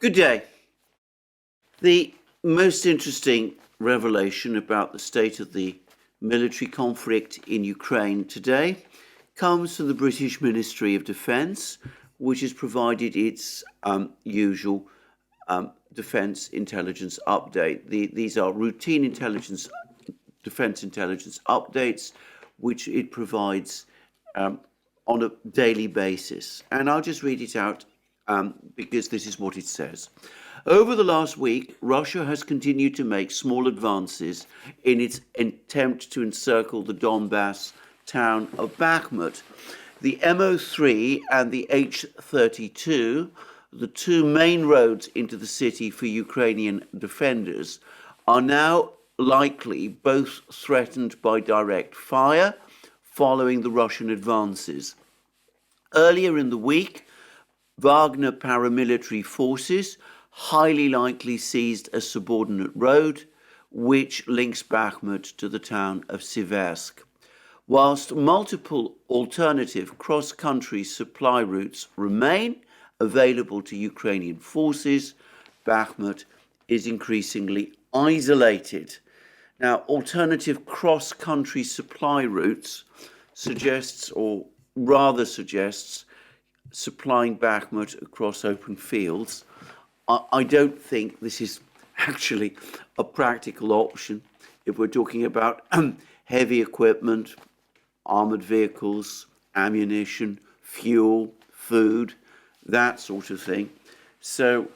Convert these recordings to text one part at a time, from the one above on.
Good day. The most interesting revelation about the state of the military conflict in Ukraine today comes from the British Ministry of Defence, which has provided its usual defence intelligence update. These are routine defence intelligence updates, which it provides on a daily basis. And I'll just read it out because this is what it says. Over the last week, Russia has continued to make small advances in its attempt to encircle the Donbass town of Bakhmut. The MO3 and the H32, the two main roads into the city for Ukrainian defenders, are now likely both threatened by direct fire following the Russian advances. Earlier in the week, Wagner paramilitary forces highly likely seized a subordinate road which links Bakhmut to the town of Siversk. Whilst multiple alternative cross-country supply routes remain available to Ukrainian forces, Bakhmut is increasingly isolated. Now, alternative cross-country supply routes suggests supplying Bakhmut across open fields. I don't think this is actually a practical option if we're talking about heavy equipment, armoured vehicles, ammunition, fuel, food, that sort of thing. So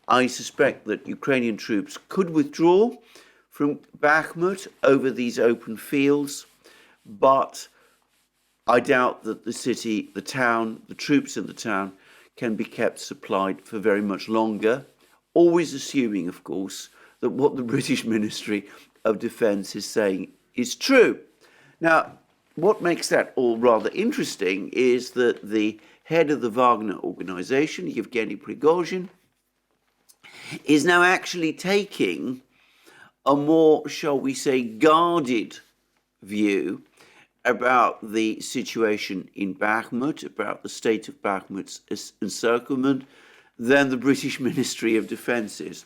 I suspect that Ukrainian troops could withdraw from Bakhmut over these open fields, but I doubt that the city, the town, the troops in the town can be kept supplied for very much longer, always assuming, of course, that what the British Ministry of Defence is saying is true. Now, what makes that all rather interesting is that the head of the Wagner organization, Yevgeny Prigozhin, is now actually taking a more, shall we say, guarded view about the situation in Bakhmut, about the state of Bakhmut's encirclement, than the British Ministry of Defence is.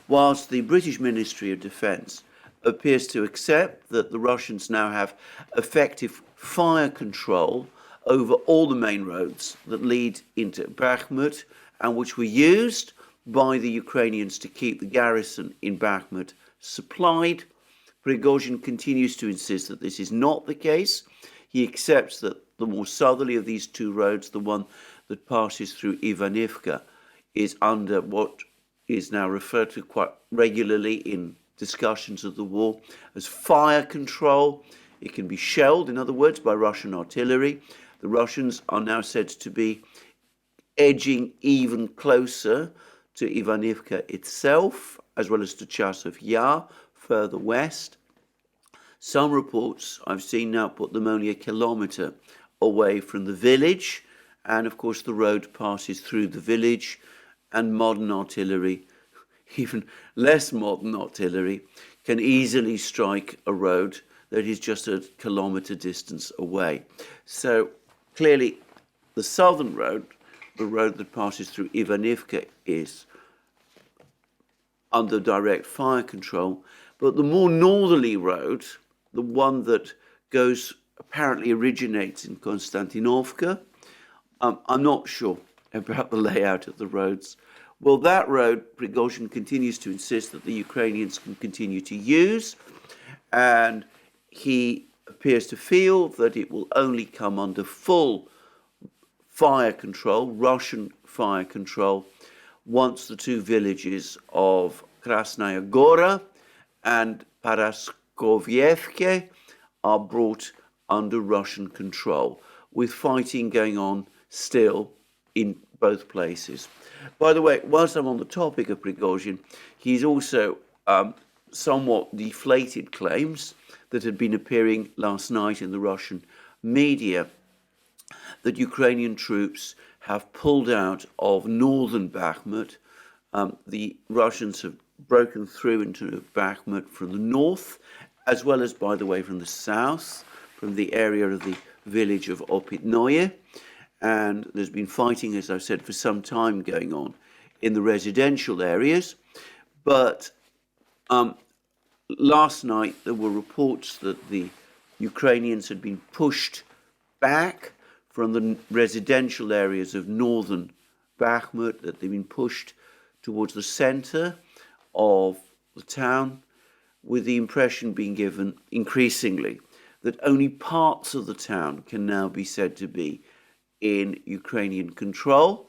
Whilst the British Ministry of Defence appears to accept that the Russians now have effective fire control over all the main roads that lead into Bakhmut and which were used by the Ukrainians to keep the garrison in Bakhmut supplied, Prigozhin continues to insist that this is not the case. He accepts that the more southerly of these two roads, the one that passes through Ivanivka, is under what is now referred to quite regularly in discussions of the war as fire control. It can be shelled, in other words, by Russian artillery. The Russians are now said to be edging even closer to Ivanivka itself, as well as to Chasov Yar, further west. Some reports I've seen now put them only a kilometre away from the village, and of course the road passes through the village, and modern artillery, even less modern artillery, can easily strike a road that is just a kilometre distance away. So clearly the southern road, the road that passes through Ivanivka, is under direct fire control, but the more northerly road, the one that apparently originates in Konstantinovka, I'm not sure about the layout of the roads. Well, that road, Prigozhin continues to insist that the Ukrainians can continue to use, and he appears to feel that it will only come under full fire control, Russian fire control, once the two villages of Krasnaya Gora and Paraskovyevke are brought under Russian control, with fighting going on still in both places. By the way, whilst I'm on the topic of Prigozhin, he's also somewhat deflated claims that had been appearing last night in the Russian media that Ukrainian troops have pulled out of northern Bakhmut. The Russians have broken through into Bakhmut from the north, as well as, by the way, from the south, from the area of the village of Opitnoye. And there's been fighting, as I've said, for some time going on in the residential areas. But last night there were reports that the Ukrainians had been pushed back from the residential areas of northern Bakhmut, that they've been pushed towards the center of the town, with the impression being given increasingly that only parts of the town can now be said to be in Ukrainian control,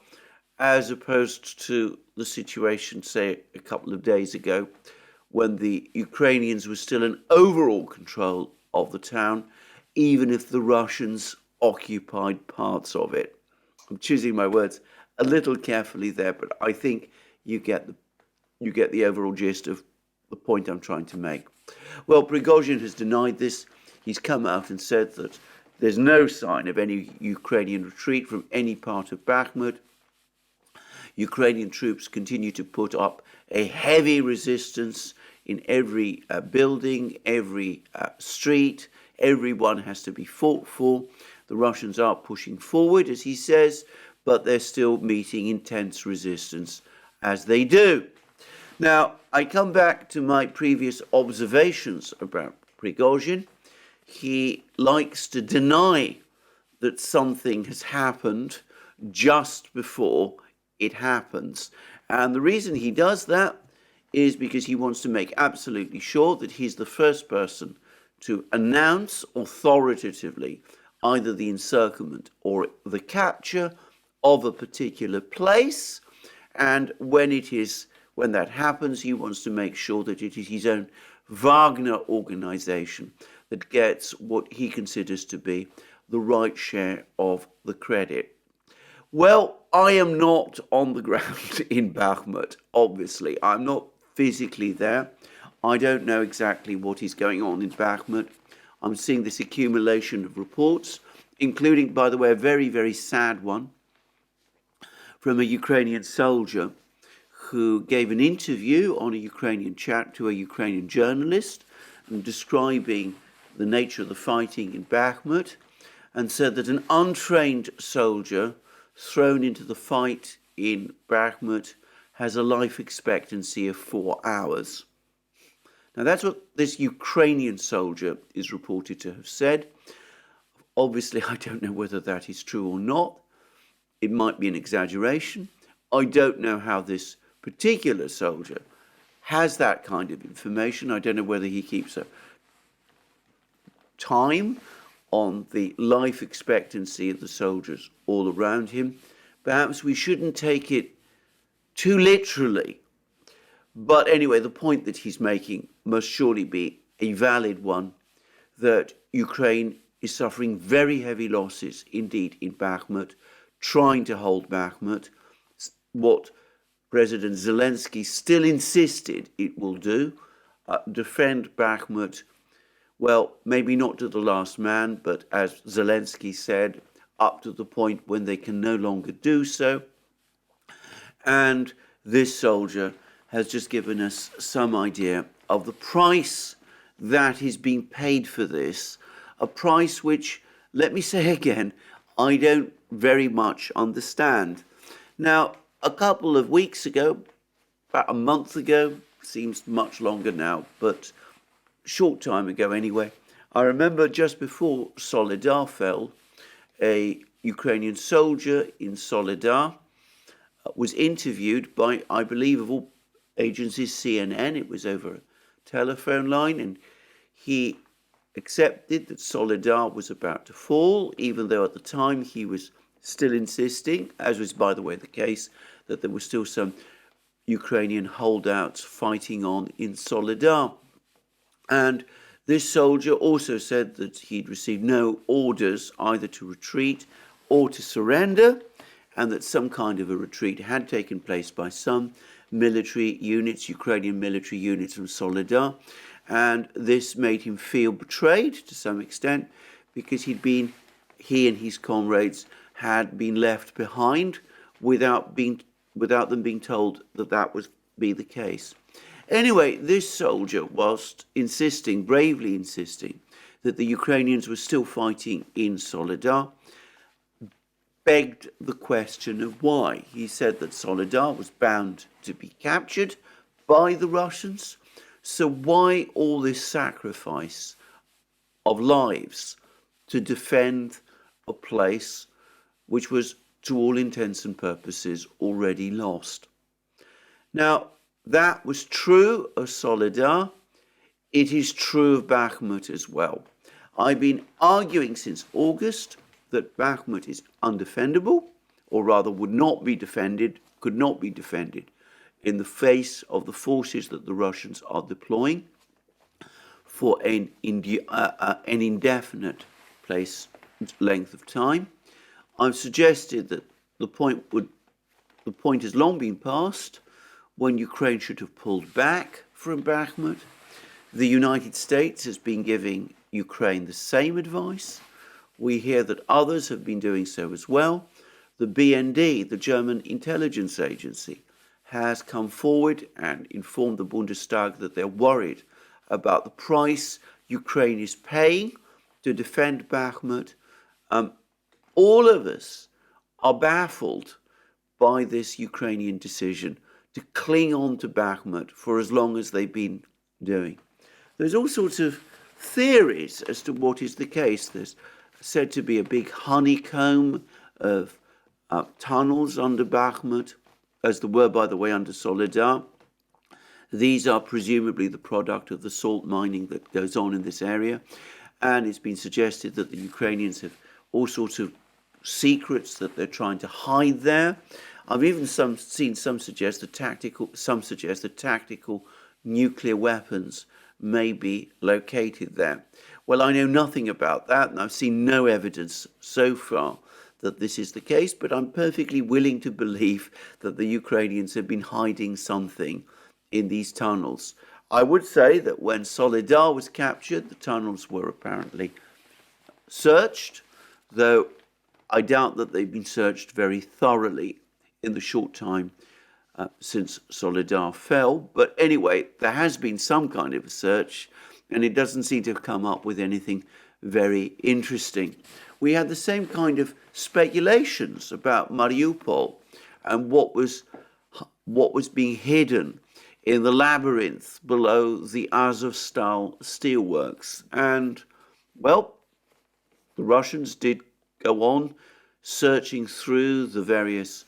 as opposed to the situation, say, a couple of days ago, when the Ukrainians were still in overall control of the town, even if the Russians occupied parts of it. I'm choosing my words a little carefully there, but I think you get the overall gist of the point I'm trying to make. Well, Prigozhin has denied this. He's come out and said that there's no sign of any Ukrainian retreat from any part of Bakhmut. Ukrainian troops continue to put up a heavy resistance in every building, every street. Everyone has to be fought for. The Russians are pushing forward, as he says, but they're still meeting intense resistance as they do. Now, I come back to my previous observations about Prigozhin. He likes to deny that something has happened just before it happens. And the reason he does that is because he wants to make absolutely sure that he's the first person to announce authoritatively either the encirclement or the capture of a particular place. And when that happens, he wants to make sure that it is his own Wagner organization that gets what he considers to be the right share of the credit. Well, I am not on the ground in Bakhmut, obviously. I'm not physically there. I don't know exactly what is going on in Bakhmut. I'm seeing this accumulation of reports, including, by the way, a very, very sad one from a Ukrainian soldier who gave an interview on a Ukrainian chat to a Ukrainian journalist, and describing the nature of the fighting in Bakhmut, and said that an untrained soldier thrown into the fight in Bakhmut has a life expectancy of 4 hours. Now, that's what this Ukrainian soldier is reported to have said. Obviously, I don't know whether that is true or not. It might be an exaggeration. I don't know how this particular soldier has that kind of information. I don't know whether he keeps a time on the life expectancy of the soldiers all around him. Perhaps we shouldn't take it too literally. But anyway, the point that he's making must surely be a valid one, that Ukraine is suffering very heavy losses indeed in Bakhmut, trying to hold Bakhmut, what President Zelensky still insisted it will do, defend Bakhmut, well, maybe not to the last man, but as Zelensky said, up to the point when they can no longer do so. And this soldier has just given us some idea of the price that is being paid for this, a price which, let me say again, I don't very much understand. Now, a couple of weeks ago, about a month ago, seems much longer now, but short time ago anyway, I remember just before Soledar fell, a Ukrainian soldier in Soledar was interviewed by, I believe, of all agencies, CNN. It was over a telephone line, and he accepted that Soledar was about to fall, even though at the time he was still insisting, as was, by the way, the case, that there were still some Ukrainian holdouts fighting on in Soledar. And this soldier also said that he'd received no orders either to retreat or to surrender, and that some kind of a retreat had taken place by some military units, Ukrainian military units from Soledar, and this made him feel betrayed to some extent, because he and his comrades had been left behind without them being told that that was be the case. Anyway, this soldier, whilst bravely insisting that the Ukrainians were still fighting in Soledar, begged the question of why. He said that Soledar was bound to be captured by the Russians, so why all this sacrifice of lives to defend a place which was, to all intents and purposes, already lost? Now, that was true of Soledar. It is true of Bakhmut as well. I've been arguing since August that Bakhmut is undefendable, or rather would not be defended, could not be defended in the face of the forces that the Russians are deploying for an indefinite length of time. I've suggested that the point has long been passed when Ukraine should have pulled back from Bakhmut. The United States has been giving Ukraine the same advice. We hear that others have been doing so as well. The BND, the German intelligence agency, has come forward and informed the Bundestag that they're worried about the price Ukraine is paying to defend Bakhmut. All of us are baffled by this Ukrainian decision to cling on to Bakhmut for as long as they've been doing. There's all sorts of theories as to what is the case. There's said to be a big honeycomb of tunnels under Bakhmut, as there were, by the way, under Soledar. These are presumably the product of the salt mining that goes on in this area. And it's been suggested that the Ukrainians have all sorts of secrets that they're trying to hide there. I've even seen some suggest that tactical nuclear weapons may be located there. Well, I know nothing about that, and I've seen no evidence so far that this is the case, but I'm perfectly willing to believe that the Ukrainians have been hiding something in these tunnels. I would say that when Soledar was captured, the tunnels were apparently searched, though I doubt that they've been searched very thoroughly in the short time since Soledar fell. But anyway, there has been some kind of a search, and it doesn't seem to have come up with anything very interesting. We had the same kind of speculations about Mariupol and what was being hidden in the labyrinth below the Azovstal steelworks. And, well, the Russians did go on searching through the various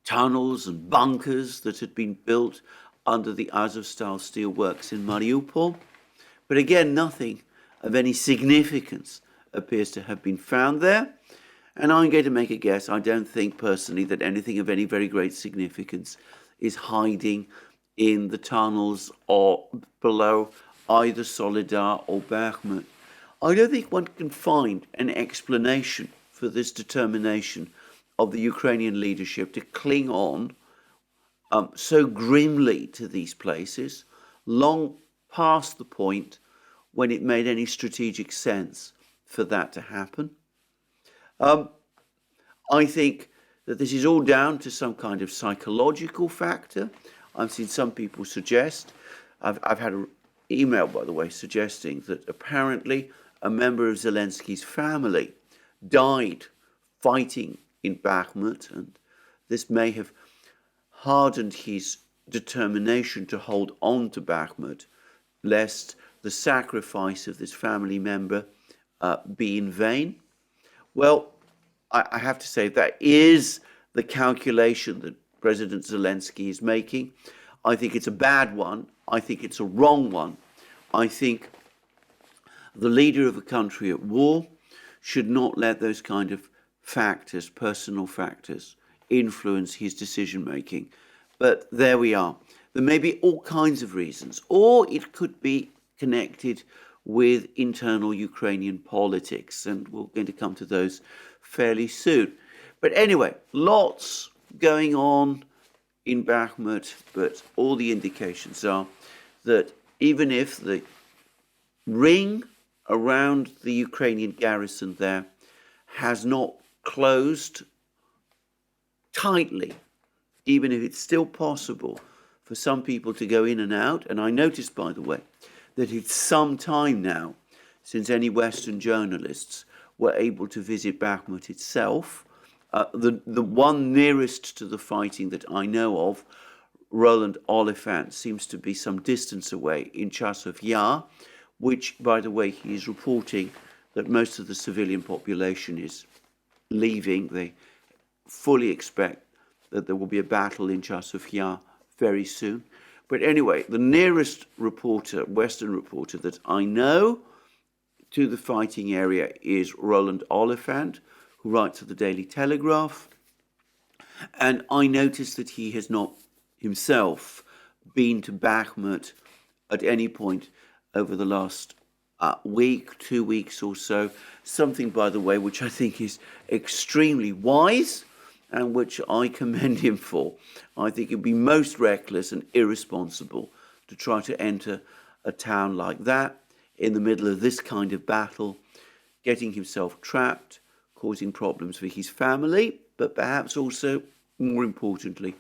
tunnels and bunkers that had been built under the Azovstal steelworks in Mariupol. But again, nothing of any significance appears to have been found there. And I'm going to make a guess. I don't think personally that anything of any very great significance is hiding in the tunnels or below either Soledar or Bakhmut. I don't think one can find an explanation for this determination of the Ukrainian leadership to cling on so grimly to these places, long past the point when it made any strategic sense for that to happen. I think that this is all down to some kind of psychological factor. I've seen some people suggest, I've had an email, by the way, suggesting that apparently a member of Zelensky's family died fighting in Bakhmut, and this may have hardened his determination to hold on to Bakhmut, lest the sacrifice of this family member be in vain. Well, I have to say that is the calculation that President Zelensky is making. I think it's a bad one. I think it's a wrong one. I think the leader of a country at war should not let those kind of factors, personal factors, influence his decision-making. But there we are. There may be all kinds of reasons, or it could be connected with internal Ukrainian politics, and we're going to come to those fairly soon. But anyway, lots going on in Bakhmut, but all the indications are that even if the ring around the Ukrainian garrison there has not closed tightly, even if it's still possible for some people to go in and out, and I noticed, by the way, that it's some time now since any Western journalists were able to visit Bakhmut itself. The one nearest to the fighting that I know of, Roland Oliphant, seems to be some distance away in Chasov Yar, which, by the way, he is reporting that most of the civilian population is leaving. They fully expect that there will be a battle in Chasov Yar very soon. But anyway, the nearest reporter, Western reporter that I know to the fighting area is Roland Oliphant, who writes at the Daily Telegraph. And I noticed that he has not himself been to Bakhmut at any point over the last week, 2 weeks or so. Something, by the way, which I think is extremely wise and which I commend him for. I think it would be most reckless and irresponsible to try to enter a town like that in the middle of this kind of battle, getting himself trapped, causing problems for his family, but perhaps also, more importantly,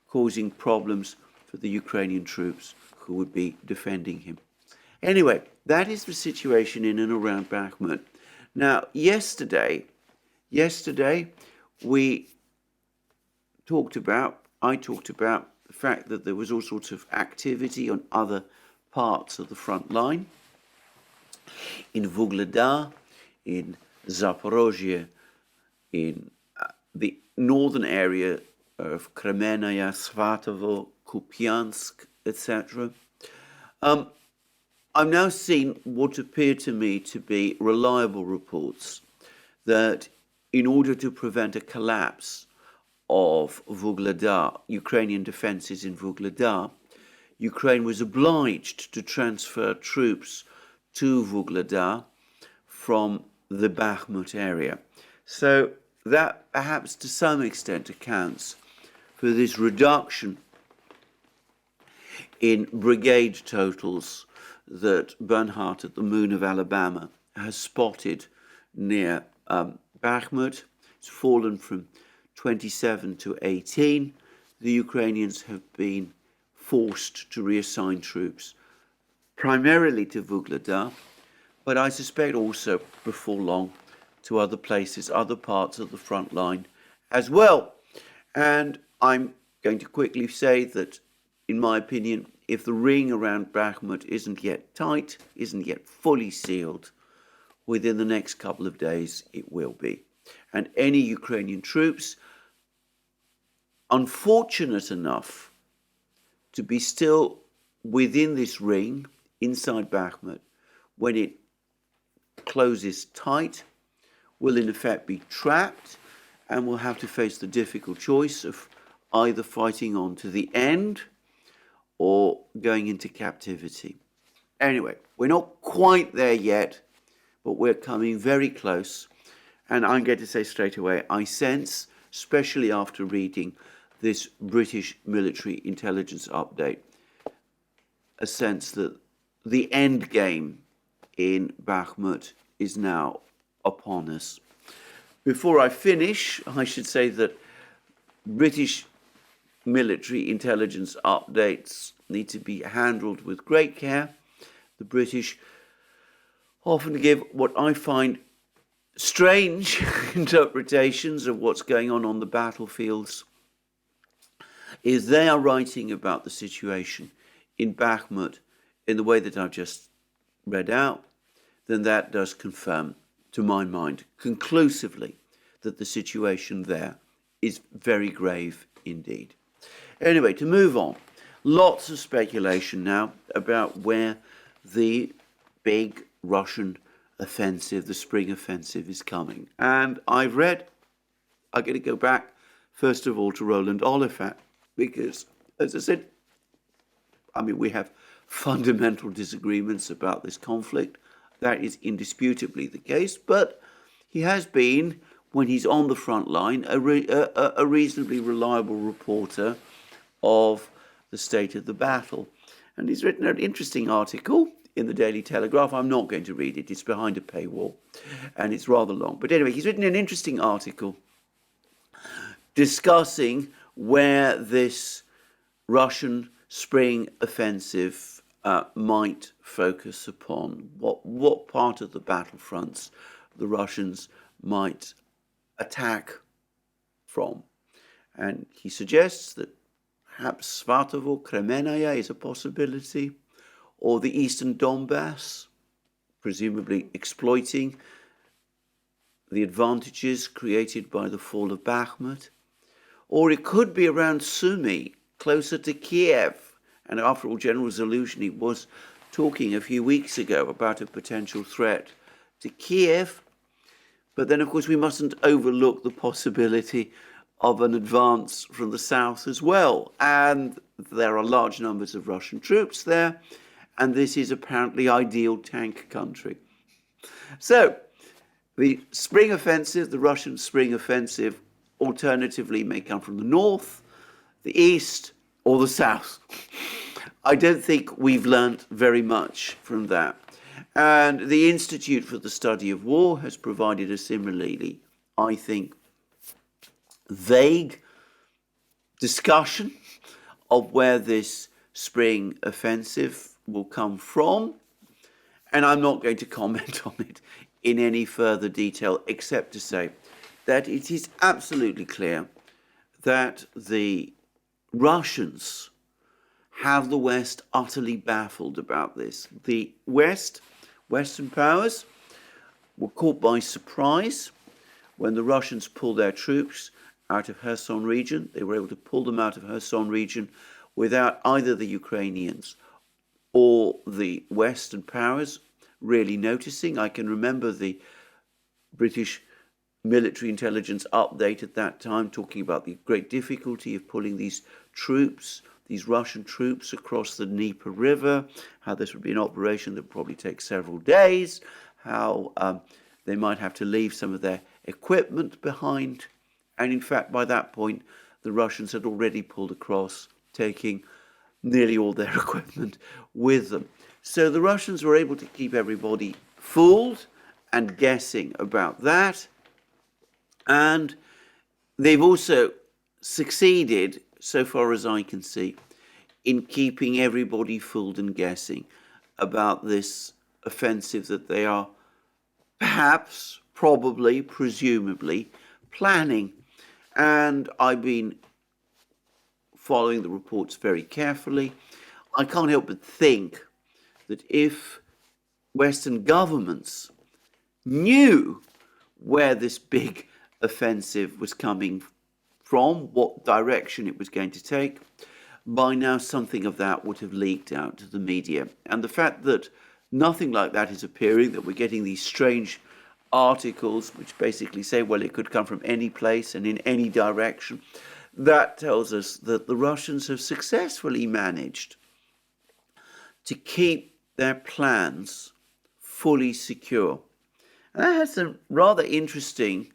causing problems for the Ukrainian troops who would be defending him. Anyway, that is the situation in and around Bakhmut. Now, yesterday, I talked about the fact that there was all sorts of activity on other parts of the front line. In Vuhledar, in Zaporozhye, in the northern area of Kremenaya, Svatovo, Kupiansk, etc. I've now seen what appear to me to be reliable reports that in order to prevent a collapse of Vuhledar, Ukrainian defenses in Vuhledar, Ukraine was obliged to transfer troops to Vuhledar from the Bakhmut area. So that perhaps to some extent accounts for this reduction in brigade totals that Bernhardt at the Moon of Alabama has spotted near Bakhmut. It's fallen from 27 to 18. The Ukrainians have been forced to reassign troops primarily to Vuhledar, but I suspect also before long to other places, other parts of the front line as well. And I'm going to quickly say that, in my opinion, if the ring around Bakhmut isn't yet tight, isn't yet fully sealed, within the next couple of days it will be. And any Ukrainian troops unfortunate enough to be still within this ring, inside Bakhmut, when it closes tight, will in effect be trapped and will have to face the difficult choice of either fighting on to the end or going into captivity. Anyway, we're not quite there yet, but we're coming very close. And I'm going to say straight away, I sense, especially after reading this British military intelligence update, a sense that the end game in Bakhmut is now upon us. Before I finish, I should say that British military intelligence updates need to be handled with great care. The British often give what I find strange interpretations of what's going on the battlefields. Is they are writing about the situation in Bakhmut in the way that I've just read out, then that does confirm, to my mind, conclusively, that the situation there is very grave indeed. Anyway, to move on, lots of speculation now about where the big Russian offensive, the spring offensive, is coming. And I'm going to go back, first of all, to Roland Oliphant, because, as I said, we have fundamental disagreements about this conflict. That is indisputably the case, but he has been, when he's on the front line, a reasonably reliable reporter of the state of the battle. And he's written an interesting article in the Daily Telegraph. I'm not going to read it. It's behind a paywall, and it's rather long. But anyway, he's written an interesting article discussing where this Russian spring offensive might focus upon, what part of the battlefronts the Russians might attack from. And he suggests that perhaps Svatovo, Kremenaya is a possibility, or the eastern Donbass, presumably exploiting the advantages created by the fall of Bakhmut. Or it could be around Sumy, closer to Kiev. And after all, General Zaluzhny was talking a few weeks ago about a potential threat to Kiev. But then, of course, we mustn't overlook the possibility of an advance from the south as well. And there are large numbers of Russian troops there, and this is apparently ideal tank country. So, the spring offensive, the Russian spring offensive, alternatively may come from the north, the east, or the south. I don't think we've learnt very much from that. And the Institute for the Study of War has provided a similarly, I think, vague discussion of where this spring offensive will come from. And I'm not going to comment on it in any further detail, except to say that it is absolutely clear that the Russians have the West utterly baffled about this. The Western powers were caught by surprise when the Russians pulled their troops out of Kherson region. They were able to pull them out of Kherson region without either the Ukrainians or the Western powers really noticing. I can remember the British military intelligence update at that time talking about the great difficulty of pulling these troops, these Russian troops, across the Dnieper River, how this would be an operation that would probably take several days, how they might have to leave some of their equipment behind. And in fact, by that point, the Russians had already pulled across, taking nearly all their equipment with them. So the Russians were able to keep everybody fooled and guessing about that. And they've also succeeded, so far as I can see, in keeping everybody fooled and guessing about this offensive that they are perhaps, probably, presumably planning. And I've been following the reports very carefully. I can't help but think that if Western governments knew where this big offensive was coming from, what direction it was going to take, by now something of that would have leaked out to the media. And the fact that nothing like that is appearing, that we're getting these strange articles which basically say, well, it could come from any place and in any direction, that tells us that the Russians have successfully managed to keep their plans fully secure. And that has some rather interesting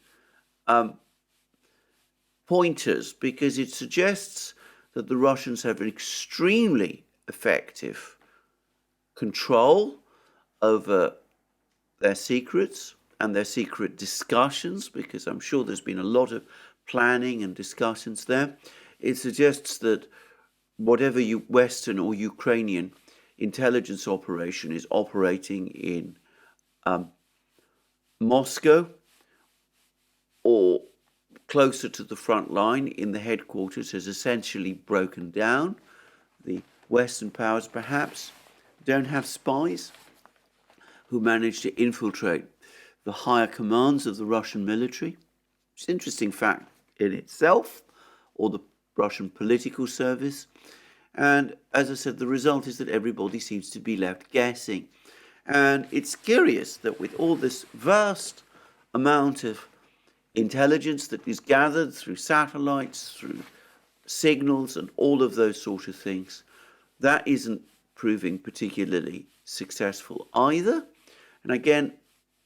pointers, because it suggests that the Russians have an extremely effective control over their secrets and their secret discussions, because I'm sure there's been a lot of planning and discussions there. It suggests that whatever Western or Ukrainian intelligence operation is operating in Moscow or closer to the front line in the headquarters has essentially broken down. The Western powers perhaps don't have spies who manage to infiltrate the higher commands of the Russian military. It's an interesting fact in itself, or the Russian political service. And as I said, the result is that everybody seems to be left guessing. And it's curious that with all this vast amount of intelligence that is gathered through satellites, through signals and all of those sort of things, that isn't proving particularly successful either. And again,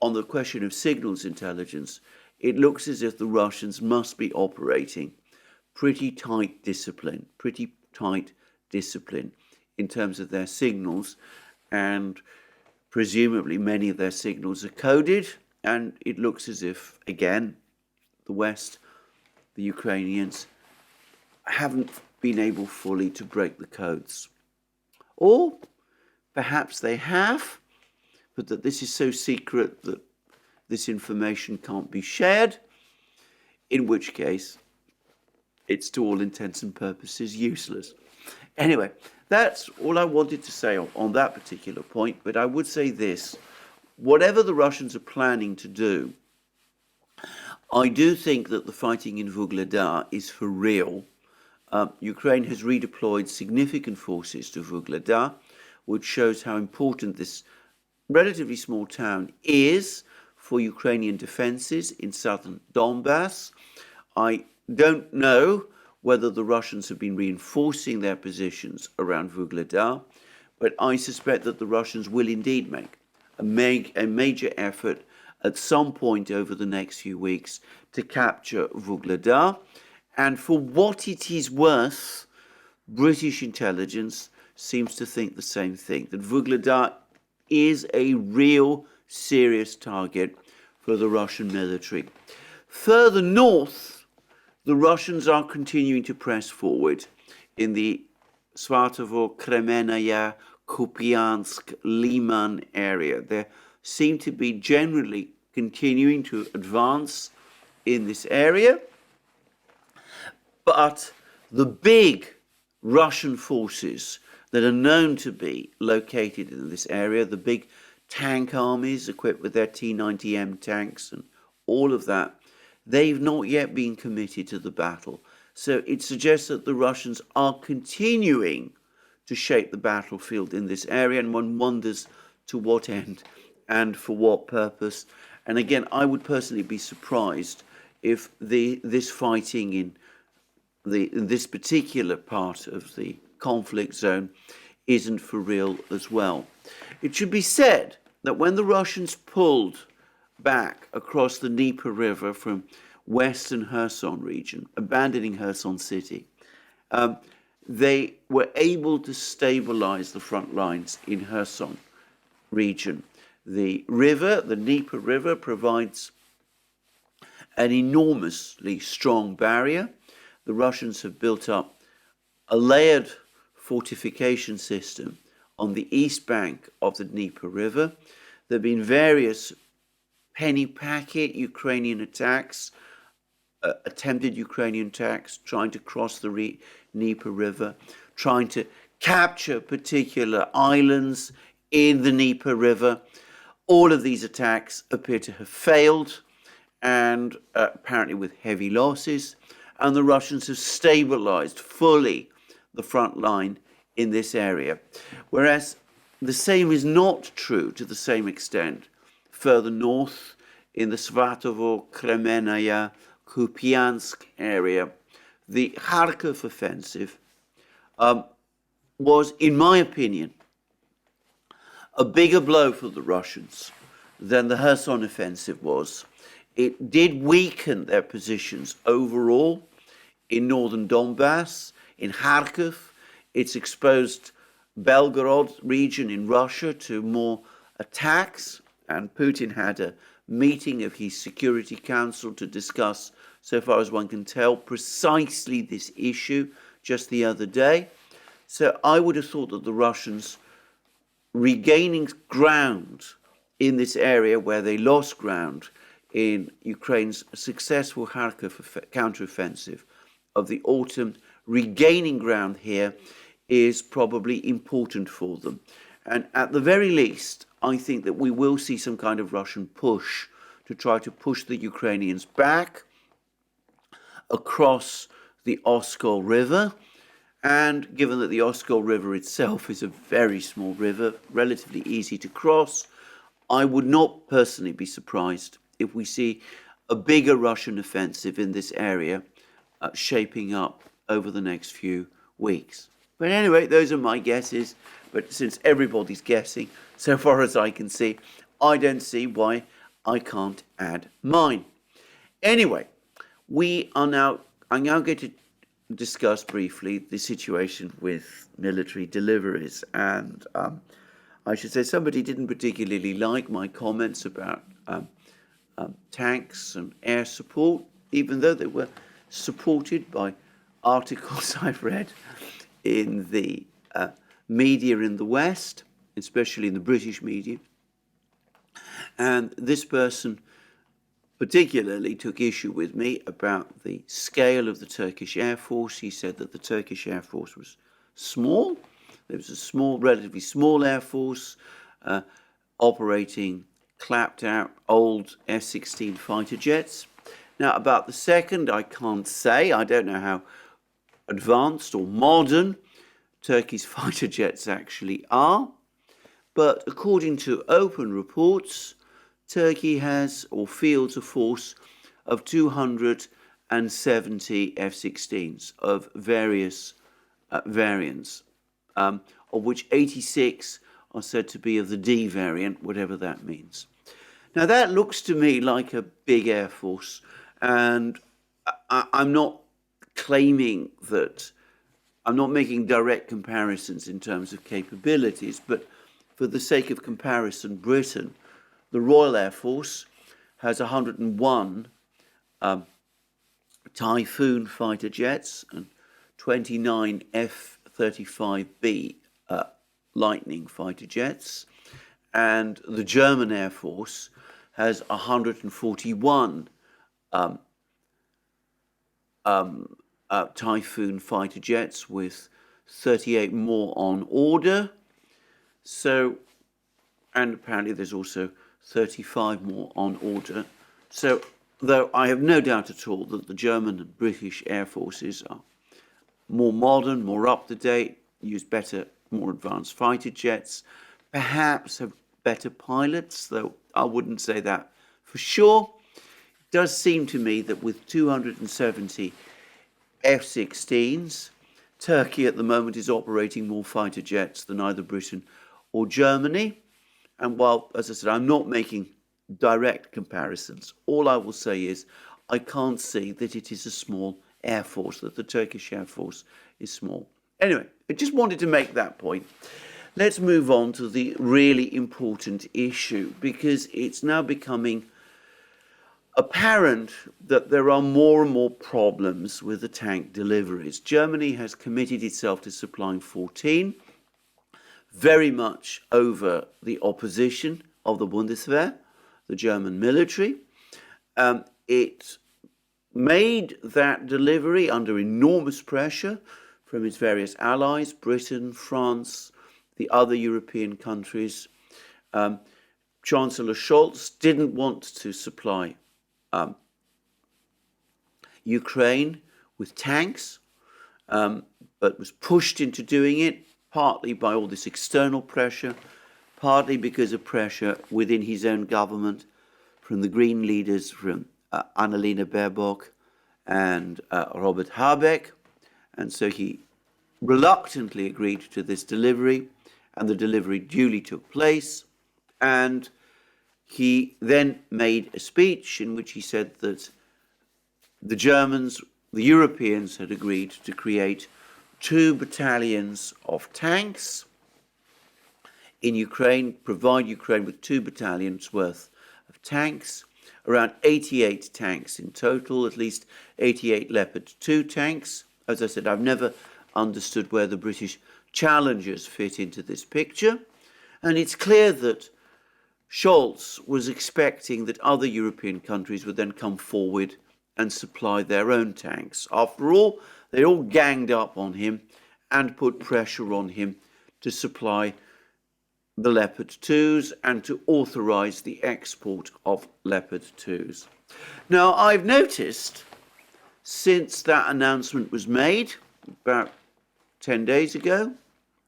on the question of signals intelligence, it looks as if the Russians must be operating pretty tight discipline in terms of their signals, and presumably many of their signals are coded, and it looks as if, again, the West, the Ukrainians, haven't been able fully to break the codes. Or perhaps they have, but that this is so secret that this information can't be shared, in which case it's to all intents and purposes useless. Anyway, that's all I wanted to say on that particular point, but I would say this. Whatever the Russians are planning to do, I do think that the fighting in Vuhledar is for real. Ukraine has redeployed significant forces to Vuhledar, which shows how important this relatively small town is for Ukrainian defenses in southern Donbass. I don't know whether the Russians have been reinforcing their positions around Vuhledar, but I suspect that the Russians will indeed make a major effort at some point over the next few weeks to capture Vuhledar. And for what it is worth, British intelligence seems to think the same thing, that Vuhledar is a real serious target for the Russian military. Further north, the Russians are continuing to press forward in the Svatovo, Kremenaya, Kupiansk, Liman area. They seem to be generally continuing to advance in this area. But the big Russian forces that are known to be located in this area, the big tank armies equipped with their T-90M tanks and all of that, they've not yet been committed to the battle. So it suggests that the Russians are continuing to shape the battlefield in this area, and one wonders to what end and for what purpose. And again, I would personally be surprised if this fighting in this particular part of the conflict zone isn't for real as well. It should be said that when the Russians pulled back across the Dnieper River from western Kherson region, abandoning Kherson city, they were able to stabilize the front lines in Kherson region. The river, the Dnieper River, provides an enormously strong barrier. The Russians have built up a layered fortification system on the east bank of the Dnieper River. There have been various penny packet Ukrainian attacks, attempted Ukrainian attacks, trying to cross the Dnieper River, trying to capture particular islands in the Dnieper River. All of these attacks appear to have failed, and apparently with heavy losses. And the Russians have stabilized fully the front line in this area. Whereas the same is not true to the same extent further north in the Svatovo, Kremenaya, Kupiansk area. The Kharkov offensive was, in my opinion, a bigger blow for the Russians than the Kherson offensive was. It did weaken their positions overall in northern Donbass, in Kharkov. It's exposed Belgorod region in Russia to more attacks, and Putin had a meeting of his Security Council to discuss, so far as one can tell, precisely this issue just the other day. So I would have thought that the Russians regaining ground in this area where they lost ground in Ukraine's successful Kharkov counteroffensive of the autumn, regaining ground here is probably important for them. And at the very least, I think that we will see some kind of Russian push to try to push the Ukrainians back across the Oskol River. And given that the Oskol River itself is a very small river, relatively easy to cross, I would not personally be surprised if we see a bigger Russian offensive in this area shaping up over the next few weeks. But anyway, those are my guesses. But since everybody's guessing, so far as I can see, I don't see why I can't add mine. Anyway, I'm now going to discuss briefly the situation with military deliveries. And I should say somebody didn't particularly like my comments about tanks and air support, even though they were supported by articles I've read in the media in the West, especially in the British media. And this person particularly took issue with me about the scale of the Turkish Air Force. He said that the Turkish Air Force was small. There was a small, relatively small Air Force operating clapped out old F-16 fighter jets. Now, about the second, I can't say. I don't know how advanced or modern Turkey's fighter jets actually are. But according to open reports, Turkey has or fields a force of 270 F-16s of various variants, of which 86 are said to be of the D variant, whatever that means. Now that looks to me like a big air force, and I'm not claiming that, I'm not making direct comparisons in terms of capabilities, but for the sake of comparison, Britain, the Royal Air Force has 101 Typhoon fighter jets and 29 F-35B Lightning fighter jets, and the German Air Force has 141 Typhoon fighter jets with 38 more on order. So, and apparently there's also 35 more on order. So, though I have no doubt at all that the German and British Air Forces are more modern, more up-to-date, use better, more advanced fighter jets, perhaps have better pilots, though I wouldn't say that for sure. It does seem to me that with 270 F-16s, Turkey at the moment is operating more fighter jets than either Britain or Germany. And while, as I said, I'm not making direct comparisons, all I will say is I can't see that it is a small air force, that the Turkish Air Force is small. Anyway, I just wanted to make that point. Let's move on to the really important issue, because it's now becoming apparent that there are more and more problems with the tank deliveries. Germany has committed itself to supplying 14, very much over the opposition of the Bundeswehr, the German military. It made that delivery under enormous pressure from its various allies, Britain, France, the other European countries. Chancellor Scholz didn't want to supply Ukraine with tanks, but was pushed into doing it, partly by all this external pressure, partly because of pressure within his own government from the Green leaders, from Annalena Baerbock and Robert Habeck. And so he reluctantly agreed to this delivery, and the delivery duly took place. And he then made a speech in which he said that the Germans, the Europeans, had agreed to create 2 battalions of tanks in Ukraine, provide Ukraine with 2 battalions worth of tanks, around 88 tanks in total, at least 88 Leopard 2 tanks. As I said, I've never understood where the British Challengers fit into this picture. And it's clear that Scholz was expecting that other European countries would then come forward and supply their own tanks. After all, they all ganged up on him and put pressure on him to supply the Leopard 2s and to authorize the export of Leopard 2s. Now, I've noticed since that announcement was made about 10 days ago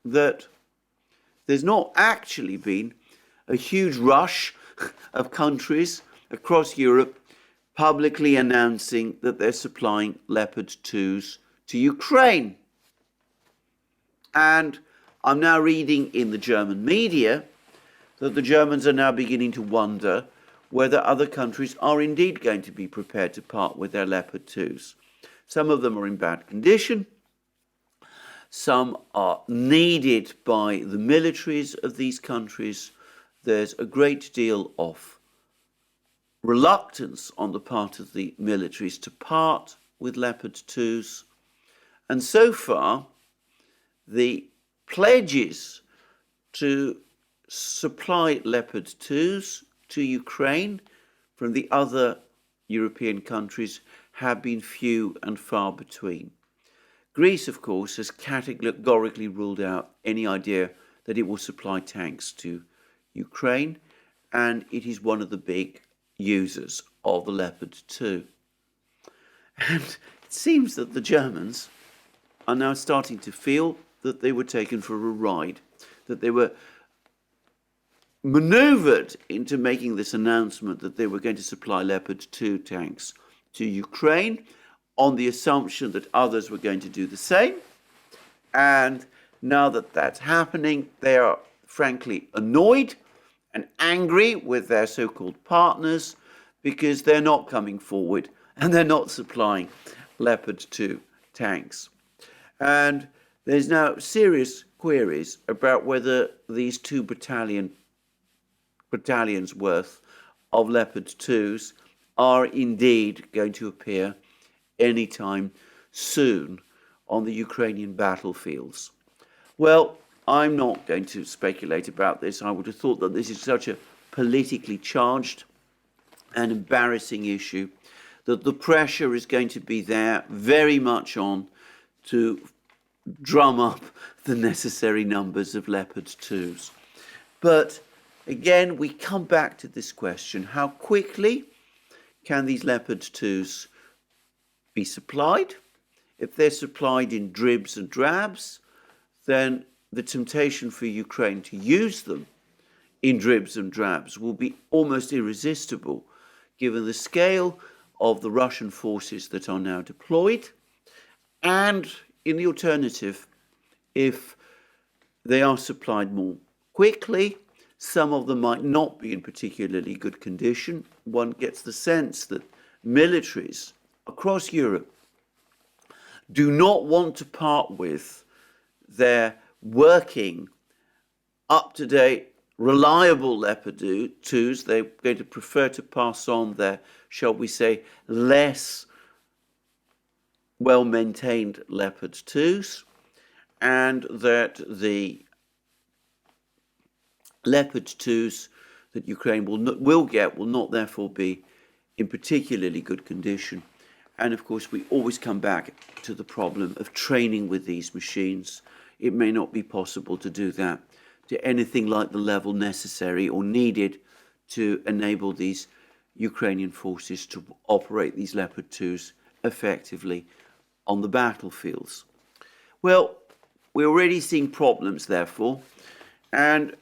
that there's not actually been a huge rush of countries across Europe publicly announcing that they're supplying Leopard 2s to Ukraine. And I'm now reading in the German media that the Germans are now beginning to wonder whether other countries are indeed going to be prepared to part with their Leopard 2s. Some of them are in bad condition. Some are needed by the militaries of these countries. There's a great deal of reluctance on the part of the militaries to part with Leopard 2s. And so far, the pledges to supply Leopard 2s to Ukraine from the other European countries have been few and far between. Greece, of course, has categorically ruled out any idea that it will supply tanks to Ukraine, and it is one of the big users of the Leopard 2. And it seems that the Germans are now starting to feel that they were taken for a ride, that they were maneuvered into making this announcement that they were going to supply Leopard 2 tanks to Ukraine on the assumption that others were going to do the same. And now that that's happening, they are frankly annoyed and angry with their so-called partners because they're not coming forward and they're not supplying Leopard 2 tanks. And there's now serious queries about whether these 2 battalions worth of Leopard 2s are indeed going to appear anytime soon on the Ukrainian battlefields. Well, I'm not going to speculate about this. I would have thought that this is such a politically charged and embarrassing issue that the pressure is going to be there very much on to drum up the necessary numbers of Leopard 2s. But again, we come back to this question: how quickly can these Leopard 2s be supplied? If they're supplied in dribs and drabs, then the temptation for Ukraine to use them in dribs and drabs will be almost irresistible, given the scale of the Russian forces that are now deployed. And in the alternative, if they are supplied more quickly, some of them might not be in particularly good condition. One gets the sense that militaries across Europe do not want to part with their working, up-to-date, reliable Leopard 2s. They're going to prefer to pass on their, shall we say, less well-maintained Leopard 2s, and that the Leopard 2s that Ukraine will not therefore be in particularly good condition. And of course, we always come back to the problem of training with these machines. It may not be possible to do that to anything like the level necessary or needed to enable these Ukrainian forces to operate these Leopard 2s effectively on the battlefields. Well, we're already seeing problems, therefore, and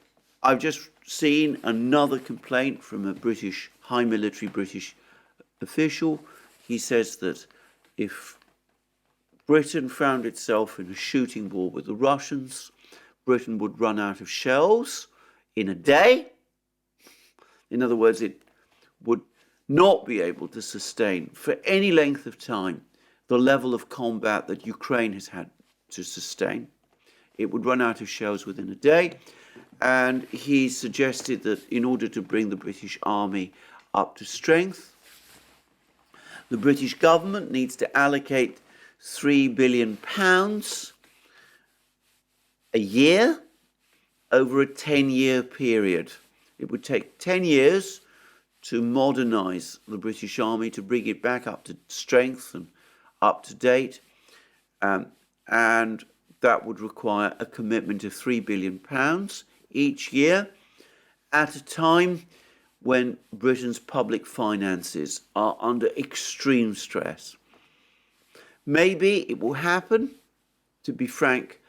I've just seen another complaint from a high military British official. He says that if Britain found itself in a shooting war with the Russians, Britain would run out of shells in a day. In other words, it would not be able to sustain for any length of time the level of combat that Ukraine has had to sustain. It would run out of shells within a day. And he suggested that in order to bring the British Army up to strength, the British government needs to allocate £3 billion a year over a 10-year period. It would take 10 years to modernise the British Army, to bring it back up to strength and up to date, and that would require a commitment of £3 billion each year at a time when Britain's public finances are under extreme stress. Maybe it will happen. To be frank,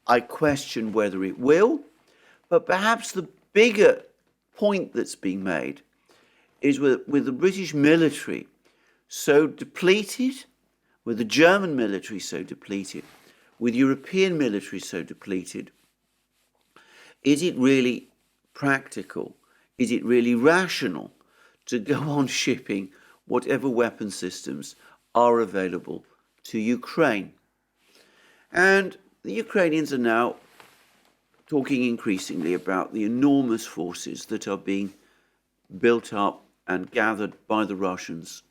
I question whether it will, but perhaps the bigger point that's being made is with the British military so depleted, with the German military so depleted, with European military so depleted, is it really practical? Is it really rational to go on shipping whatever weapon systems are available to Ukraine? And the Ukrainians are now talking increasingly about the enormous forces that are being built up and gathered by the Russians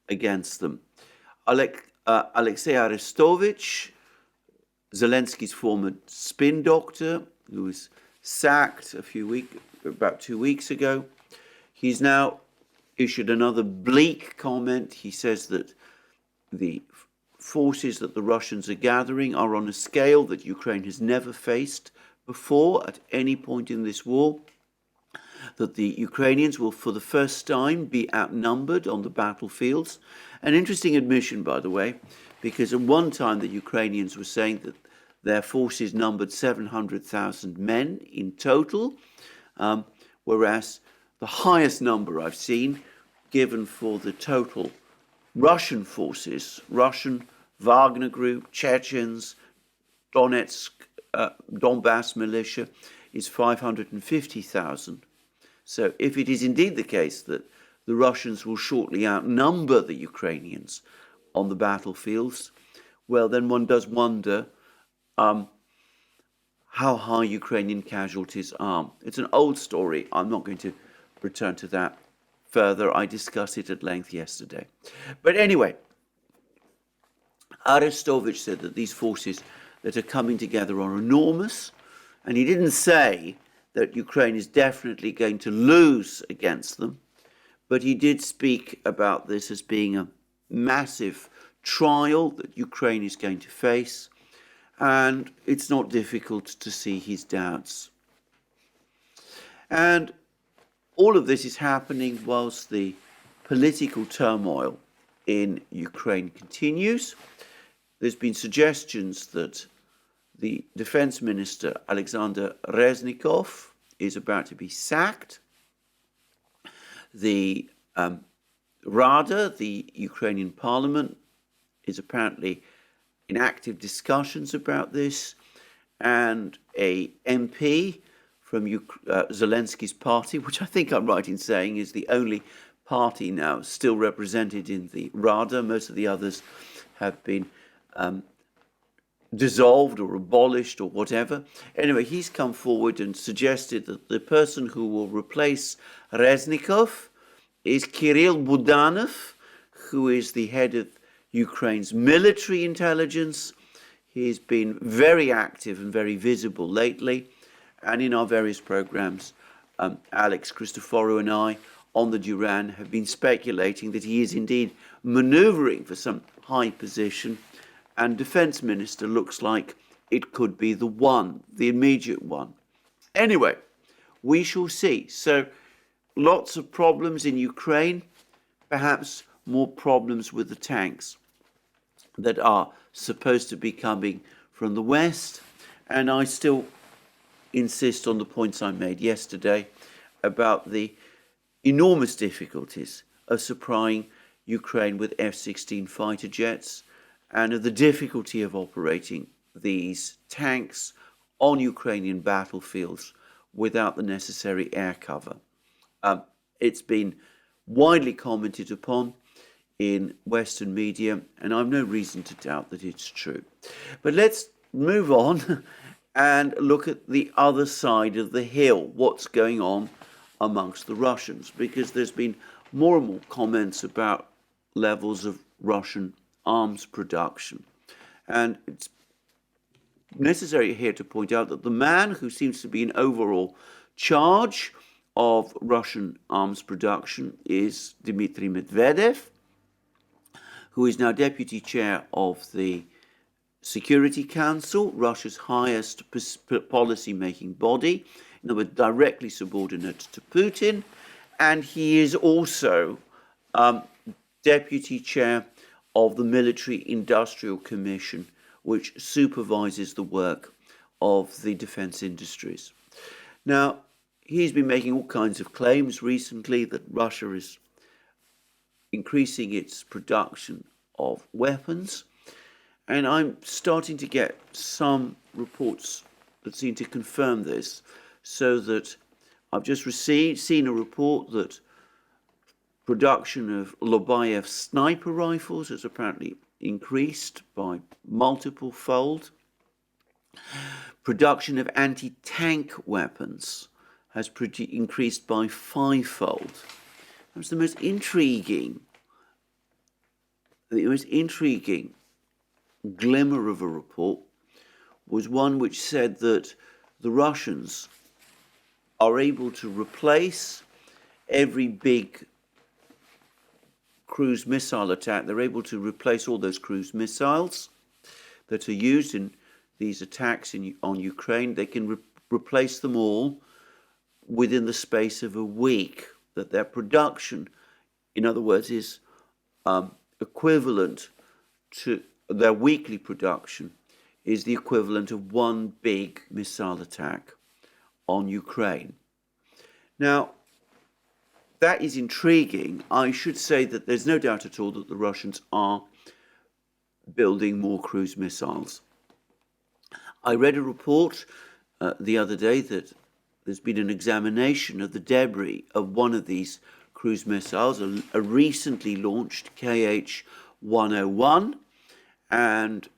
against them. Alexei Arestovich, Zelensky's former spin doctor, who was sacked about 2 weeks ago, he's now issued another bleak comment. He says that the forces that the Russians are gathering are on a scale that Ukraine has never faced before at any point in this war, that the Ukrainians will for the first time be outnumbered on the battlefields. An interesting admission, by the way, because at one time the Ukrainians were saying that their forces numbered 700,000 men in total, whereas the highest number I've seen given for the total Russian forces, Russian Wagner Group, Chechens, Donetsk, Donbass militia, is 550,000. So if it is indeed the case that the Russians will shortly outnumber the Ukrainians on the battlefields, well, then one does wonder how high Ukrainian casualties are. It's an old story. I'm not going to return to that further. I discussed it at length yesterday. But anyway, Arestovich said that these forces that are coming together are enormous, and he didn't say that Ukraine is definitely going to lose against them, but he did speak about this as being a massive trial that Ukraine is going to face, and it's not difficult to see his doubts. And all of this is happening whilst the political turmoil in Ukraine continues. There's been suggestions that the defense minister, Alexander Reznikov, is about to be sacked. The Rada, the Ukrainian parliament, is apparently in active discussions about this, and a MP from Zelensky's party, which I think I'm right in saying is the only party now still represented in the Rada. Most of the others have been dissolved or abolished or whatever. Anyway, he's come forward and suggested that the person who will replace Reznikov is Kirill Budanov, who is the head of Ukraine's military intelligence. He's been very active and very visible lately, and in our various programs, Alex Christoforou and I on the Duran have been speculating that he is indeed maneuvering for some high position, and Defense Minister looks like it could be the one, the immediate one. Anyway, we shall see. So lots of problems in Ukraine, perhaps more problems with the tanks that are supposed to be coming from the West. And I still insist on the points I made yesterday about the enormous difficulties of supplying Ukraine with F-16 fighter jets and of the difficulty of operating these tanks on Ukrainian battlefields without the necessary air cover. It's been widely commented upon in Western media, and I've no reason to doubt that it's true. But let's move on and look at the other side of the hill, what's going on amongst the Russians, because there's been more and more comments about levels of Russian arms production. And it's necessary here to point out that the man who seems to be in overall charge of Russian arms production is Dmitry Medvedev, who is now deputy chair of the Security Council, Russia's highest policy-making body, in other words, directly subordinate to Putin, and he is also deputy chair of the Military Industrial Commission, which supervises the work of the defense industries. Now, he's been making all kinds of claims recently that Russia is increasing its production of weapons, and I'm starting to get some reports that seem to confirm this, so that I've just seen a report that production of Lobayev sniper rifles has apparently increased by multiple fold. Production of anti-tank weapons has increased by 5-fold. That was the most intriguing glimmer of a report was one which said that the Russians are able to replace every big cruise missile attack, they're able to replace all those cruise missiles that are used in these attacks on Ukraine. They can replace them all within the space of a week, that their production, in other words, is equivalent to their weekly production, is the equivalent of one big missile attack on Ukraine. Now, that is intriguing. I should say that there's no doubt at all that the Russians are building more cruise missiles. I read a report the other day that there's been an examination of the debris of one of these cruise missiles, a recently launched KH-101, and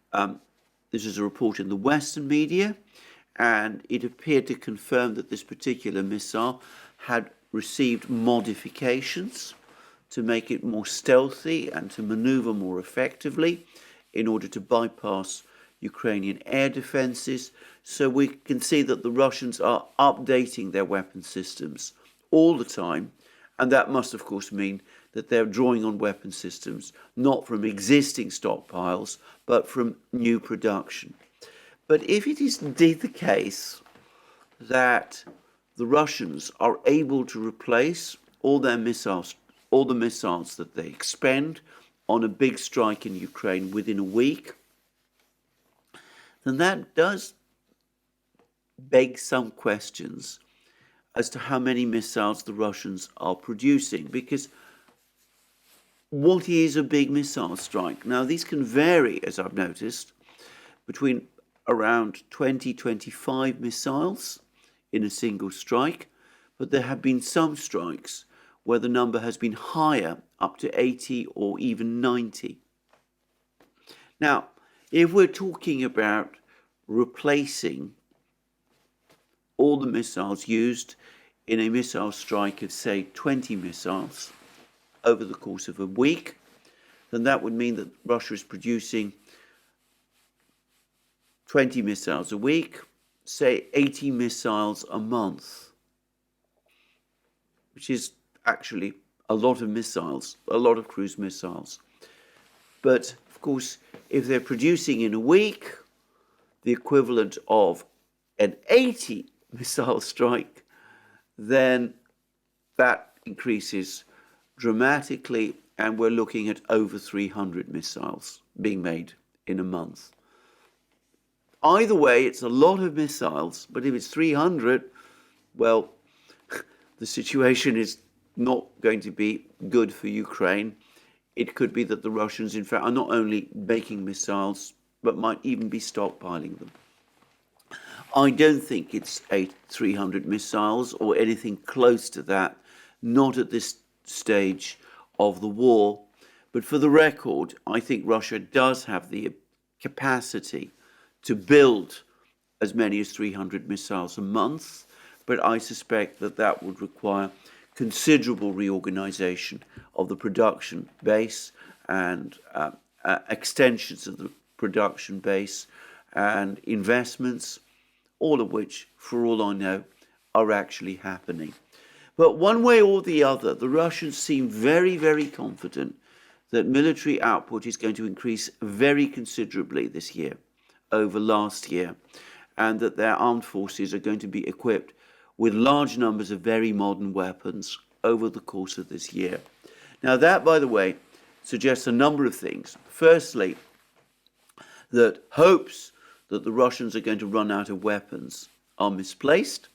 this is a report in the Western media, and it appeared to confirm that this particular missile had received modifications to make it more stealthy and to maneuver more effectively in order to bypass Ukrainian air defenses. So we can see that the Russians are updating their weapon systems all the time, and that must of course mean that they're drawing on weapon systems not from existing stockpiles but from new production. But if it is indeed the case that the Russians are able to replace all their missiles, all the missiles that they expend on a big strike in Ukraine within a week, then that does beg some questions as to how many missiles the Russians are producing. Because what is a big missile strike? Now, these can vary, as I've noticed, between around 20-25 missiles in a single strike, but there have been some strikes where the number has been higher, up to 80 or even 90. Now, if we're talking about replacing all the missiles used in a missile strike of, say, 20 missiles over the course of a week, then that would mean that Russia is producing 20 missiles a week, say 80 missiles a month, which is actually a lot of missiles, a lot of cruise missiles. But of course, if they're producing in a week the equivalent of an 80 missile strike, then that increases dramatically, and we're looking at over 300 missiles being made in a month. Either way, it's a lot of missiles, but if it's 300, well, the situation is not going to be good for Ukraine. It could be that the Russians, in fact, are not only making missiles, but might even be stockpiling them. I don't think it's 300 missiles or anything close to that, not at this stage of the war. But for the record, I think Russia does have the capacity to build as many as 300 missiles a month, but I suspect that that would require considerable reorganization of the production base and extensions of the production base and investments, all of which, for all I know, are actually happening. But one way or the other, the Russians seem very, very confident that military output is going to increase very considerably this year over last year, and that their armed forces are going to be equipped with large numbers of very modern weapons over the course of this year. Now that, by the way, suggests a number of things. Firstly, that hopes that the Russians are going to run out of weapons are misplaced.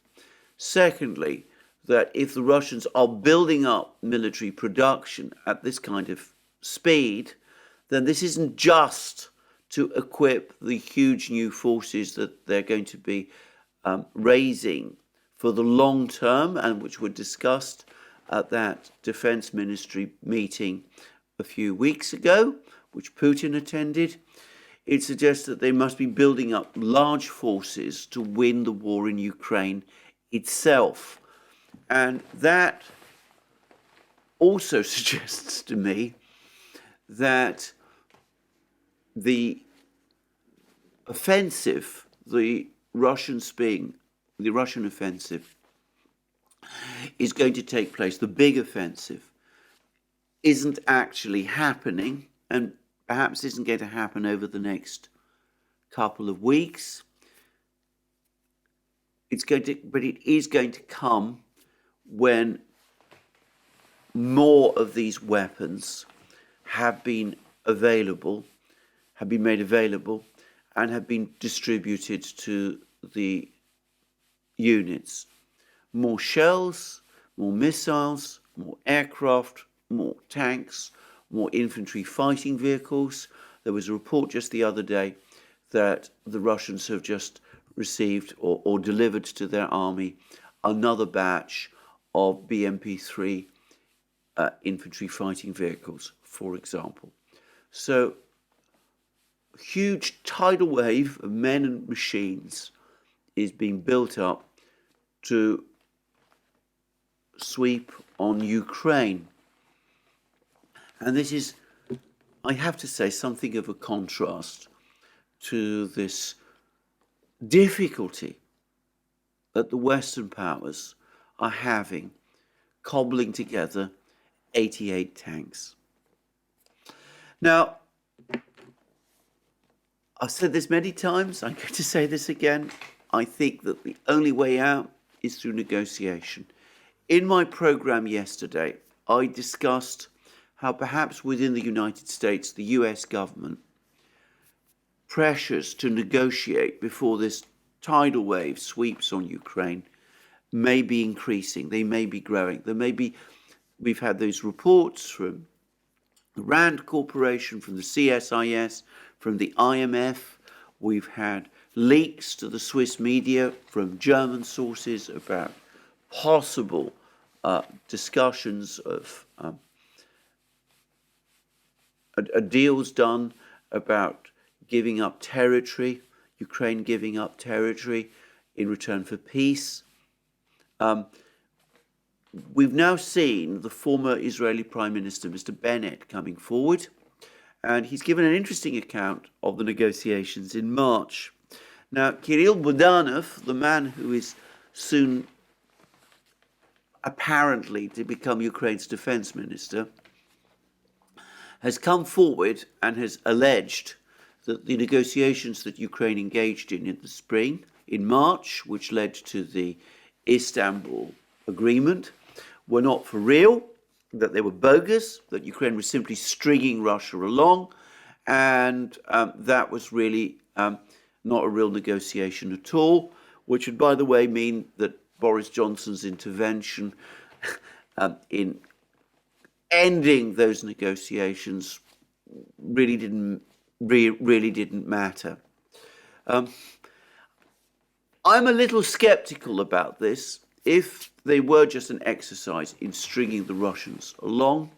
Secondly, that if the Russians are building up military production at this kind of speed, then this isn't just to equip the huge new forces that they're going to be raising for the long term, and which were discussed at that defense ministry meeting a few weeks ago, which Putin attended. It suggests that they must be building up large forces to win the war in Ukraine itself. And that also suggests to me that the offensive, the Russian offensive, is going to take place, the big offensive, isn't actually happening, and perhaps isn't going to happen over the next couple of weeks. But it is going to come when more of these weapons have been available, have been made available, and have been distributed to the units. More shells, more missiles, more aircraft, more tanks, more infantry fighting vehicles. There was a report just the other day that the Russians have just received or delivered to their army another batch of BMP-3 infantry fighting vehicles, for example. So, a huge tidal wave of men and machines is being built up to sweep on Ukraine. And this is, I have to say, something of a contrast to this difficulty that the Western powers are having cobbling together 88 tanks. Now, I've said this many times, I'm going to say this again. I think that the only way out is through negotiation. In my program yesterday, I discussed how perhaps within the United States, the US government, pressures to negotiate before this tidal wave sweeps on Ukraine may be increasing, they may be growing. We've had those reports from the RAND Corporation, from the CSIS, from the IMF. We've had leaks to the Swiss media from German sources about possible discussions of deals done about giving up territory, Ukraine giving up territory in return for peace. We've now seen the former Israeli Prime Minister, Mr. Bennett, coming forward, and he's given an interesting account of the negotiations in March. Now, Kirill Budanov, the man who is soon apparently to become Ukraine's defense minister, has come forward and has alleged that the negotiations that Ukraine engaged in the spring, in March, which led to the Istanbul agreement, were not for real, that they were bogus, that Ukraine was simply stringing Russia along, and that was really not a real negotiation at all, which would, by the way, mean that Boris Johnson's intervention in ending those negotiations really didn't matter. I'm a little skeptical about this. If they were just an exercise in stringing the Russians along,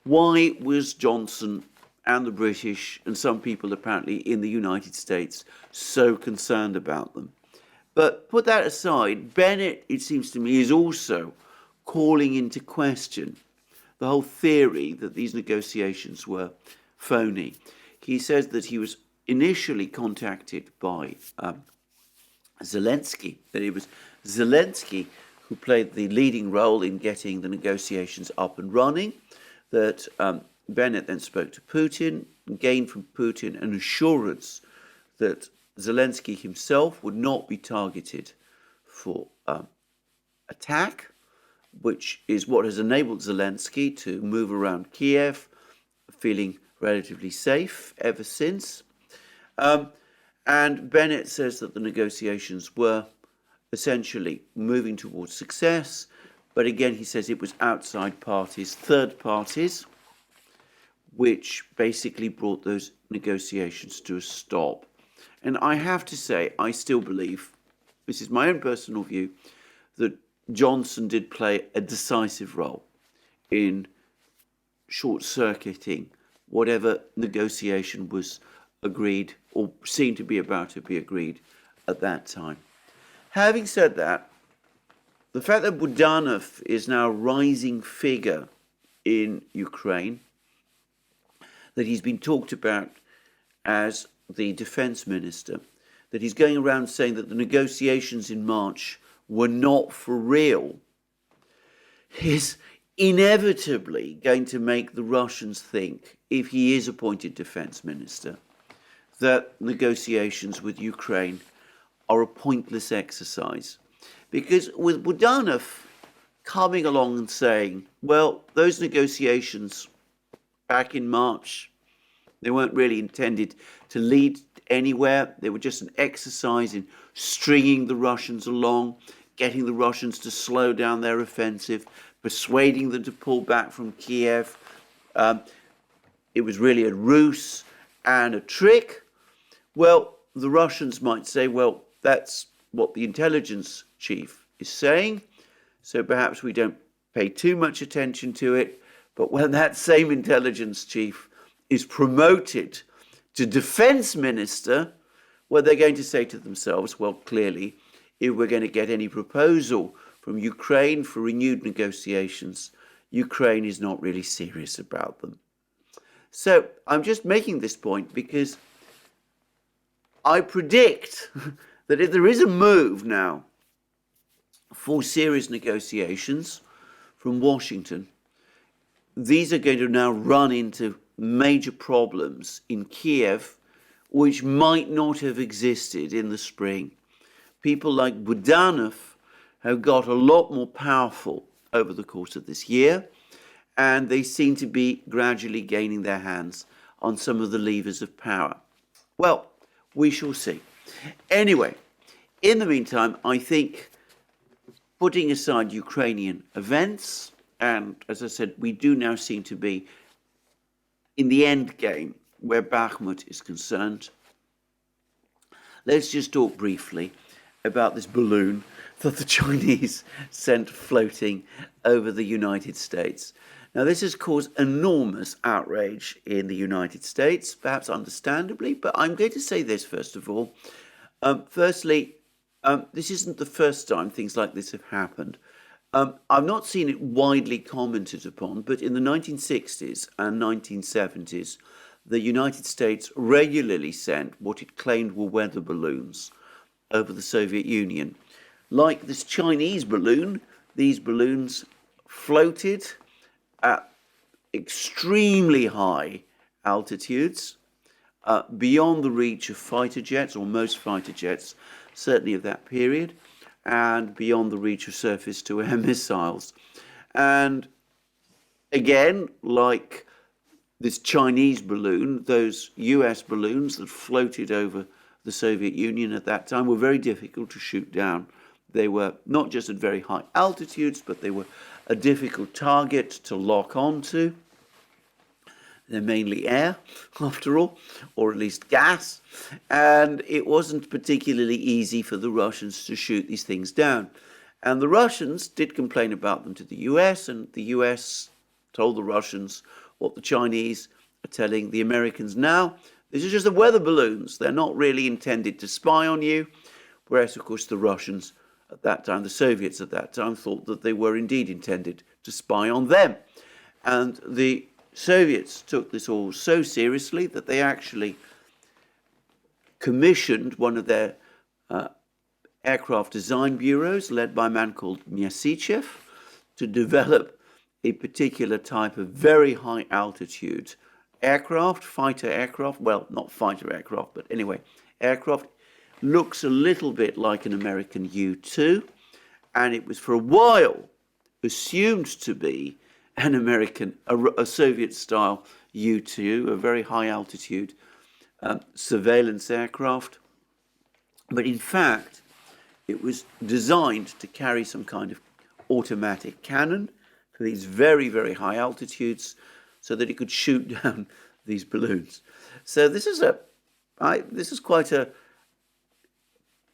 why was Johnson and the British and some people apparently in the United States so concerned about them? But put that aside, Bennett, it seems to me, is also calling into question the whole theory that these negotiations were phony. He says that he was initially contacted by Zelensky, that it was Zelensky who played the leading role in getting the negotiations up and running, that Bennett then spoke to Putin, and gained from Putin an assurance that Zelensky himself would not be targeted for attack, which is what has enabled Zelensky to move around Kiev, feeling relatively safe ever since. And Bennett says that the negotiations were essentially moving towards success, but again he says it was outside parties, third parties, which basically brought those negotiations to a stop. And I have to say, I still believe, this is my own personal view, that Johnson did play a decisive role in short-circuiting whatever negotiation was agreed or seemed to be about to be agreed at that time. Having said that, the fact that Budanov is now a rising figure in Ukraine, that he's been talked about as the defense minister, that he's going around saying that the negotiations in March were not for real, is inevitably going to make the Russians think, if he is appointed defense minister, that negotiations with Ukraine are a pointless exercise. Because with Budanov coming along and saying, well, those negotiations back in March, they weren't really intended to lead anywhere. They were just an exercise in stringing the Russians along, getting the Russians to slow down their offensive, persuading them to pull back from Kiev. It was really a ruse and a trick. Well, the Russians might say, well, that's what the intelligence chief is saying, so perhaps we don't pay too much attention to it. But when that same intelligence chief is promoted to defense minister, well, they're going to say to themselves, well, clearly, if we're going to get any proposal from Ukraine for renewed negotiations, Ukraine is not really serious about them. So I'm just making this point because I predict that if there is a move now for serious negotiations from Washington, these are going to now run into major problems in Kiev, which might not have existed in the spring. People like Budanov have got a lot more powerful over the course of this year, and they seem to be gradually gaining their hands on some of the levers of power. Well, we shall see. Anyway, in the meantime, I think putting aside Ukrainian events, and as I said, we do now seem to be in the end game where Bakhmut is concerned. Let's just talk briefly about this balloon that the Chinese sent floating over the United States. Now, this has caused enormous outrage in the United States, perhaps understandably, but I'm going to say this first of all. Firstly, this isn't the first time things like this have happened. I've not seen it widely commented upon, but in the 1960s and 1970s, the United States regularly sent what it claimed were weather balloons over the Soviet Union. Like this Chinese balloon, these balloons floated at extremely high altitudes, beyond the reach of fighter jets, or most fighter jets, certainly of that period, and beyond the reach of surface-to-air missiles. And again, like this Chinese balloon, those US balloons that floated over the Soviet Union at that time were very difficult to shoot down. They were not just at very high altitudes, but they were a difficult target to lock onto. They're mainly air, after all, or at least gas, and it wasn't particularly easy for the Russians to shoot these things down. And the Russians did complain about them to the US, and the US told the Russians what the Chinese are telling the Americans now. These are just the weather balloons. They're not really intended to spy on you. Whereas, of course, the Russians at that time, the Soviets at that time, thought that they were indeed intended to spy on them. And the Soviets took this all so seriously that they actually commissioned one of their aircraft design bureaus, led by a man called Myasichev, to develop a particular type of very high altitude aircraft, fighter aircraft, well, not fighter aircraft, but anyway, aircraft. Looks a little bit like an American U-2, and it was for a while assumed to be an a Soviet-style U-2, a very high-altitude surveillance aircraft. But in fact, it was designed to carry some kind of automatic cannon for these very, very high altitudes so that it could shoot down these balloons. So this is quite a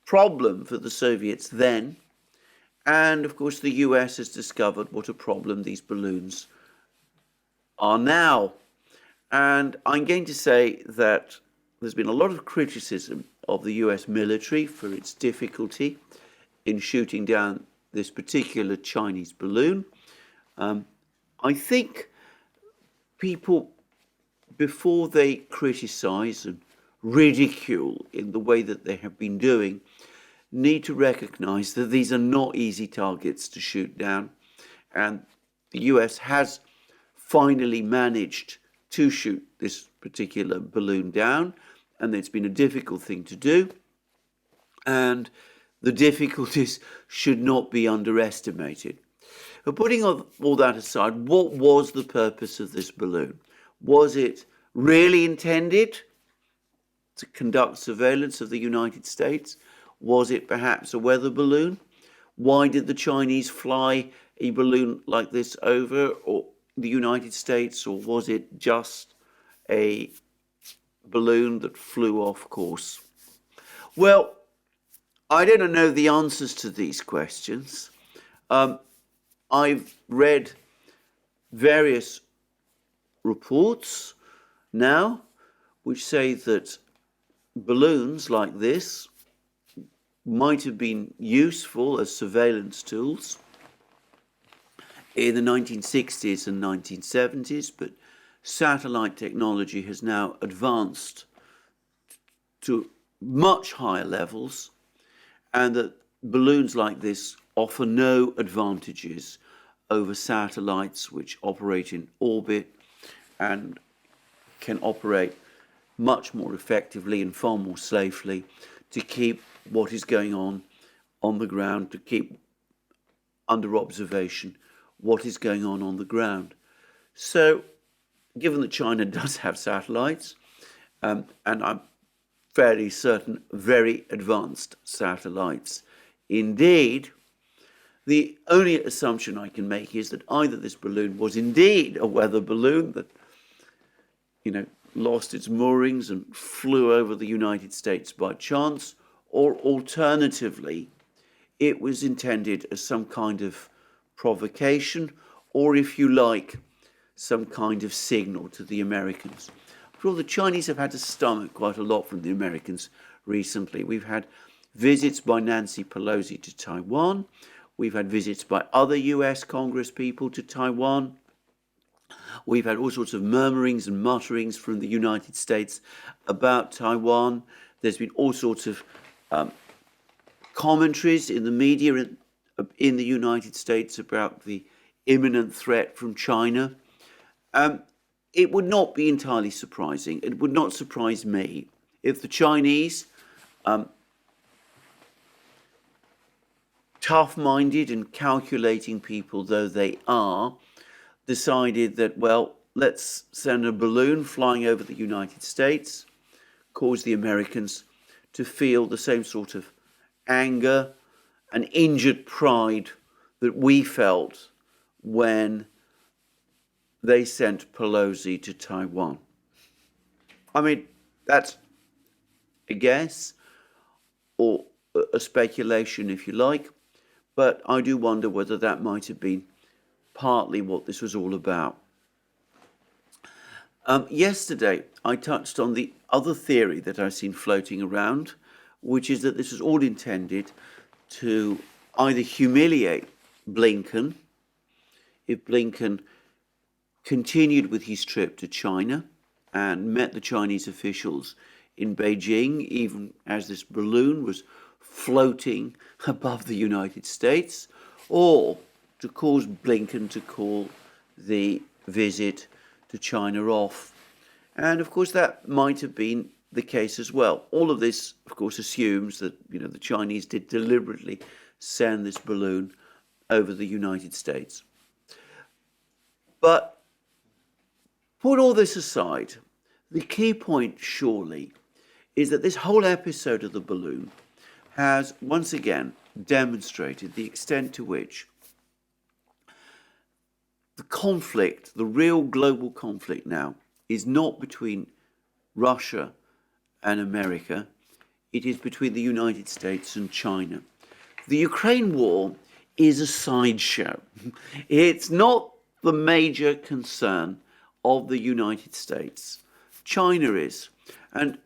problem for the Soviets then. And of course, the US has discovered what a problem these balloons are now. And I'm going to say that there's been a lot of criticism of the US military for its difficulty in shooting down this particular Chinese balloon. I think people, before they criticize and ridicule in the way that they have been doing, need to recognize that these are not easy targets to shoot down. And the US has finally managed to shoot this particular balloon down, and it's been a difficult thing to do. And the difficulties should not be underestimated. But putting all that aside, what was the purpose of this balloon? Was it really intended to conduct surveillance of the United States? Was it perhaps a weather balloon? Why did the Chinese fly a balloon like this over the United States, or was it just a balloon that flew off course? Well, I don't know the answers to these questions. I've read various reports now which say that balloons like this might have been useful as surveillance tools in the 1960s and 1970s, but satellite technology has now advanced to much higher levels, and that balloons like this offer no advantages over satellites which operate in orbit and can operate much more effectively and far more safely to keep what is going on the ground, to keep under observation what is going on the ground. So, given that China does have satellites, and I'm fairly certain very advanced satellites indeed, the only assumption I can make is that either this balloon was indeed a weather balloon that, lost its moorings and flew over the United States by chance, or alternatively, it was intended as some kind of provocation, or if you like, some kind of signal to the Americans. After all, the Chinese have had to stomach quite a lot from the Americans recently. We've had visits by Nancy Pelosi to Taiwan. We've had visits by other US Congress people to Taiwan. We've had all sorts of murmurings and mutterings from the United States about Taiwan. There's been all sorts of commentaries in the media in the United States about the imminent threat from China. It would not be entirely surprising. It would not surprise me if the Chinese, tough-minded and calculating people though they are, decided that, well, let's send a balloon flying over the United States, cause the Americans to feel the same sort of anger and injured pride that we felt when they sent Pelosi to Taiwan. I mean, that's a guess or a speculation, if you like, but I do wonder whether that might have been partly what this was all about. Yesterday, I touched on the other theory that I've seen floating around, which is that this was all intended to either humiliate Blinken, if Blinken continued with his trip to China and met the Chinese officials in Beijing, even as this balloon was floating above the United States, or to cause Blinken to call the visit to China off. And of course that might have been the case as well. All of this, of course, assumes that the Chinese did deliberately send this balloon over the United States. But put all this aside, the key point surely is that this whole episode of the balloon has once again demonstrated the extent to which the conflict, the real global conflict now, is not between Russia and America, it is between the United States and China. The Ukraine war is a sideshow. It's not the major concern of the United States. China is. And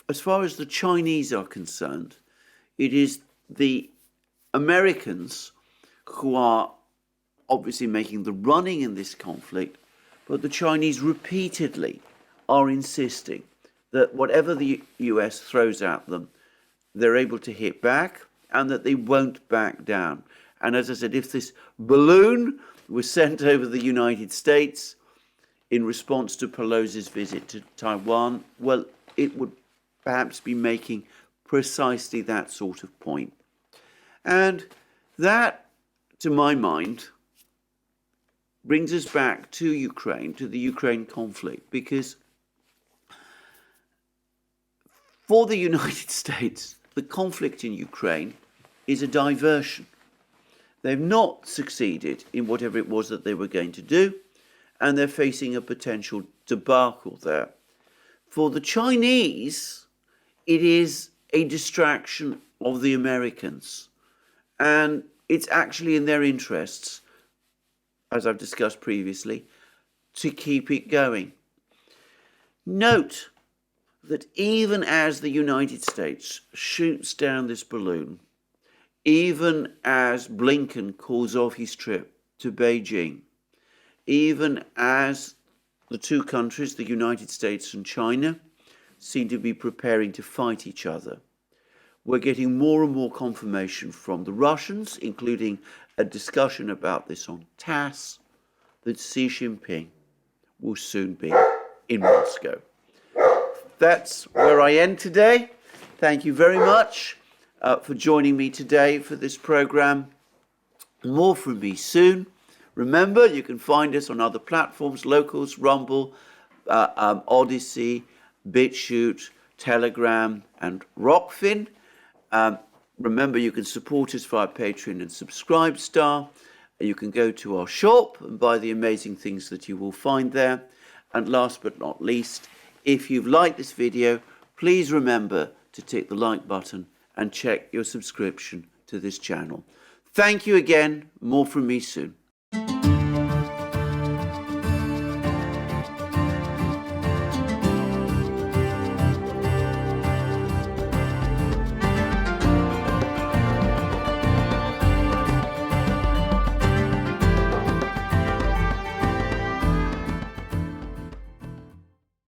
as far as the Chinese are concerned, it is the Americans who are obviously making the running in this conflict, but the Chinese repeatedly are insisting that whatever the US throws at them, they're able to hit back and that they won't back down. And as I said, if this balloon was sent over the United States in response to Pelosi's visit to Taiwan, well, it would perhaps be making precisely that sort of point. And that, to my mind, brings us back to Ukraine, to the Ukraine conflict, because for the United States, the conflict in Ukraine is a diversion. They've not succeeded in whatever it was that they were going to do, and they're facing a potential debacle there. For the Chinese, it is a distraction of the Americans, and it's actually in their interests, as I've discussed previously, to keep it going. Note that even as the United States shoots down this balloon, even as Blinken calls off his trip to Beijing, even as the two countries, the United States and China, seem to be preparing to fight each other, we're getting more and more confirmation from the Russians, including a discussion about this on TASS, that Xi Jinping will soon be in Moscow. That's where I end today. Thank you very much for joining me today for this program. More from me soon. Remember, you can find us on other platforms, Locals, Rumble, ODYSEE, BitChute, Telegram, and Rockfin. Remember, you can support us via Patreon and Subscribestar. You can go to our shop and buy the amazing things that you will find there. And last but not least, if you've liked this video, please remember to tick the like button and check your subscription to this channel. Thank you again. More from me soon.